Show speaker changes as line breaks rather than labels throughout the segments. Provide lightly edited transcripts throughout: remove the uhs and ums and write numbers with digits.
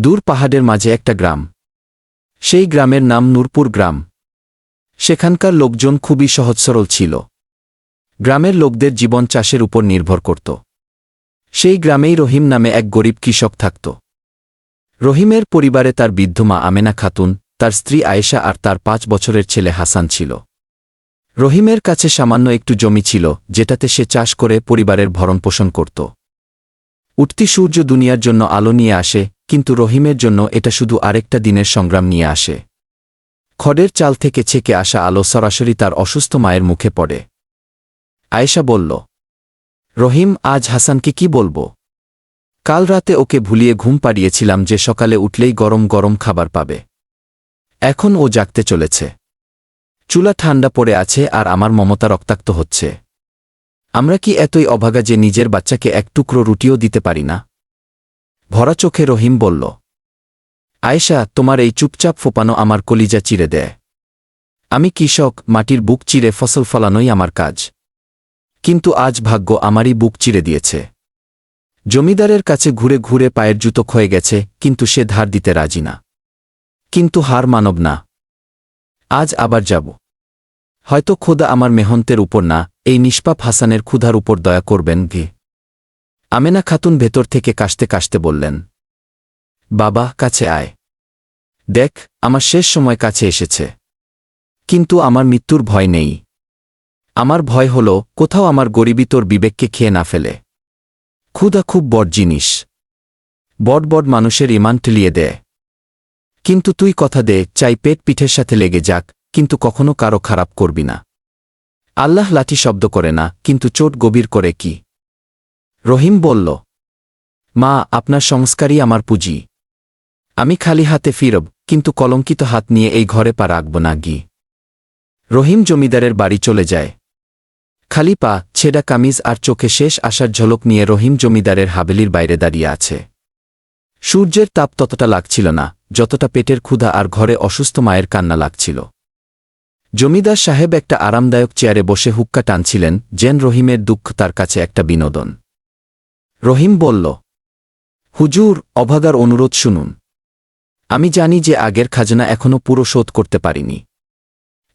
দূর পাহাড়ের মাঝে একটা গ্রাম। সেই গ্রামের নাম নূরপুর গ্রাম। সেখানকার লোকজন খুবই সহজ সরল ছিল। গ্রামের লোকদের জীবন চাষের উপর নির্ভর করত। সেই গ্রামেই রহিম নামে এক গরিব কৃষক থাকত। রহিমের পরিবারে তার বৃদ্ধ মা আমেনা খাতুন, তার স্ত্রী আয়েশা আর তার 5 বছরের ছেলে হাসান ছিল। রহিমের কাছে সামান্য একটু জমি ছিল, যেটাতে সে চাষ করে পরিবারের ভরণপোষণ করত। উঠতি সূর্য দুনিয়ার জন্য আলো নিয়ে আসে, কিন্তু রহিমের জন্য এটা শুধু আরেকটা দিনের সংগ্রাম নিয়ে আসে। খড়ের চাল থেকে ছেঁকে আসা আলো সরাসরি তার অসুস্থ মায়ের মুখে পড়ে। আয়েশা বলল, রহিম, আজ হাসানকে কি বলবো? কাল রাতে ওকে ভুলিয়ে ঘুম পাড়িয়েছিলাম যে সকালে উঠলেই গরম গরম খাবার পাবে। এখন ও জাগতে চলেছে। চুলা ঠান্ডা পড়ে আছে আর আমার মমতা রক্তাক্ত হচ্ছে। আমরা কি এতই অভাগা যে নিজের বাচ্চাকে এক টুকরো রুটিও দিতে পারি না? ভরা চোখে রহিম বলল, আয়েশা, তোমার এই চুপচাপ ফোপানো আমার কলিজা চিরে দেয়। আমি কৃষক, মাটির বুক চিরে ফসল ফলানোই আমার কাজ। কিন্তু আজ ভাগ্য আমারই বুক চিরে দিয়েছে। জমিদারের কাছে ঘুরে ঘুরে পায়ের জুতো ক্ষয়ে গেছে, কিন্তু সে ধার দিতে রাজি না। কিন্তু হার মানব না। আজ আবার যাব। হয়তো খোদা আমার মেহনতের উপর না, এই নিষ্পাপ হাসানের ক্ষুধার উপর দয়া করবেন। আমেনা খাতুন ভেতর থেকে কাশতে কাশতে বললেন, বাবা, কাছে আয়। দেখ, আমার শেষ সময় কাছে এসেছে। কিন্তু আমার মৃত্যুর ভয় নেই। আমার ভয় হল কোথাও আমার গরিবী তোর বিবেককে খেয়ে না ফেলে। ক্ষুধা খুব বড় জিনিস। বড় বড় মানুষের ইমান টেলিয়ে দেয়। কিন্তু তুই কথা দে, চাই পেট পিঠের সাথে লেগে যাক, কিন্তু কখনো কারো খারাপ করবি না। আল্লাহ লাঠি শব্দ করে না, কিন্তু চোট গভীর করে কি? রহিম বলল, মা, আপনার সংস্কারই আমার পুঁজি। আমি খালি হাতে ফিরব, কিন্তু কলঙ্কিত হাত নিয়ে এই ঘরে পা রাখব না। রহিম জমিদারের বাড়ি চলে যায়। খালি পা, ছেঁড়া কামিজ আর চোখে শেষ আসার ঝলক নিয়ে রহিম জমিদারের হাবেলির বাইরে দাঁড়িয়ে আছে। সূর্যের তাপ ততটা লাগছিল না, যতটা পেটের ক্ষুধা আর ঘরে অসুস্থ মায়ের কান্না লাগছিল। জমিদার সাহেব একটা আরামদায়ক চেয়ারে বসে হুক্কা টানছিলেন, যেন রহিমের দুঃখ তার কাছে একটা বিনোদন। রহিম বলল, হুজুর, অভাগার অনুরোধ শুনুন। আমি জানি যে আগের খাজনা এখনো পুরো শোধ করতে পারিনি।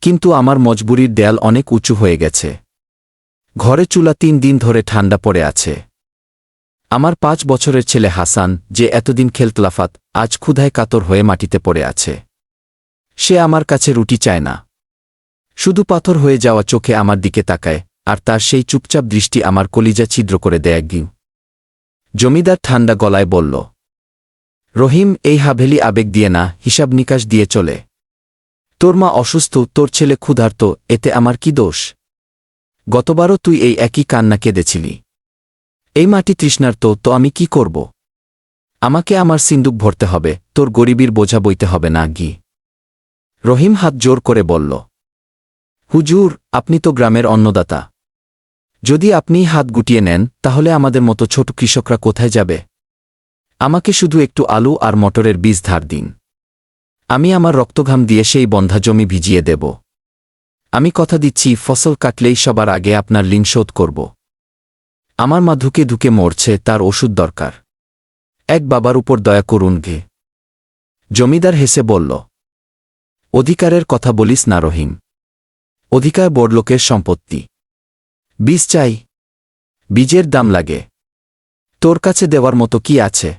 কিন্তু আমার মজবুরির দেয়াল অনেক উঁচু হয়ে গেছে। ঘরে চুলা 3 দিন ধরে ঠান্ডা পড়ে আছে। আমার 5 বছরের ছেলে হাসান, যে এতদিন খেলতলাফাত, আজ ক্ষুধায় কাতর হয়ে মাটিতে পড়ে আছে। সে আমার কাছে রুটি চায় না। শুধু পাথর হয়ে যাওয়া চোখে আমার দিকে তাকায়, আর তার সেই চুপচাপ দৃষ্টি আমার কলিজা ছিদ্র করে দেয়। জমিদার ঠান্ডা গলায় বলল, রহিম, এই হাভেলি আবেগ দিয়ে না, হিসাব নিকাশ দিয়ে চলে। তোর মা অসুস্থ, তোর ছেলে ক্ষুধার্ত, এতে আমার কি দোষ? গতবারও তুই এই একই কান্না কেঁদেছিলি। এই মাটি তৃষ্ণার্ত, তো আমি কি করব? আমাকে আমার সিন্দুক ভরতে হবে, তোর গরিবীর বোঝা বইতে হবে না। রহিম হাত জোর করে বলল, হুজুর, আপনি তো গ্রামের অন্নদাতা। যদি আপনিই হাত গুটিয়ে নেন, তাহলে আমাদের মতো ছোট কৃষকরা কোথায় যাবে? আমাকে শুধু একটু আলু আর মটরের বীজ ধার দিন। আমি আমার রক্তঘাম দিয়ে সেই বন্ধা জমি ভিজিয়ে দেব। আমি কথা দিচ্ছি, ফসল কাটলেই সবার আগে আপনার ঋণ শোধ করব। আমার মা ধুকে ধুকে মরছে, তার ওষুধ দরকার। এক বাবার উপর দয়া করুন। জমিদার হেসে বলল, অধিকারের কথা বলিস না রহিম। অধিকার বড়লোকের সম্পত্তি। বীজ চাই, বীজের দাম লাগে। তোর কাছে দেওয়ার মতো কি আছে?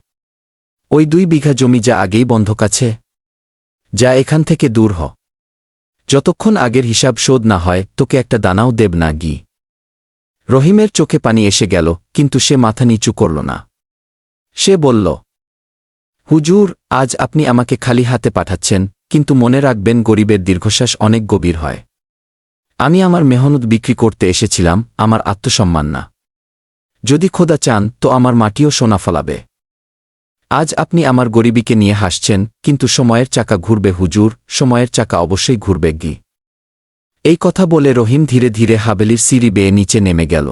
ওই 2 বিঘা জমি যা আগেই বন্ধক আছে। যা এখান থেকে দূর হ। যতক্ষণ আগের হিসাব শোধ না হয়, তোকে একটা দানাও দেব না। রহিমের চোখে পানি এসে গেল, কিন্তু সে মাথা নিচু করল না। সে বলল, হুজুর, আজ আপনি আমাকে খালি হাতে পাঠাচ্ছেন, কিন্তু মনে রাখবেন, গরিবের দীর্ঘশ্বাস অনেক গভীর হয়। আমি আমার মেহনত বিক্রি করতে এসেছিলাম, আমার আত্মসম্মান না। যদি খোদা চান, তো আমার মাটিও সোনা ফলাবে। আজ আপনি আমার গরিবীকে নিয়ে হাসছেন, কিন্তু সময়ের চাকা ঘুরবে হুজুর, সময়ের চাকা অবশ্যই ঘুরবে। এই কথা বলে রহিম ধীরে ধীরে হাবেলির সিঁড়ি বেয়ে নিচে নেমে গেল।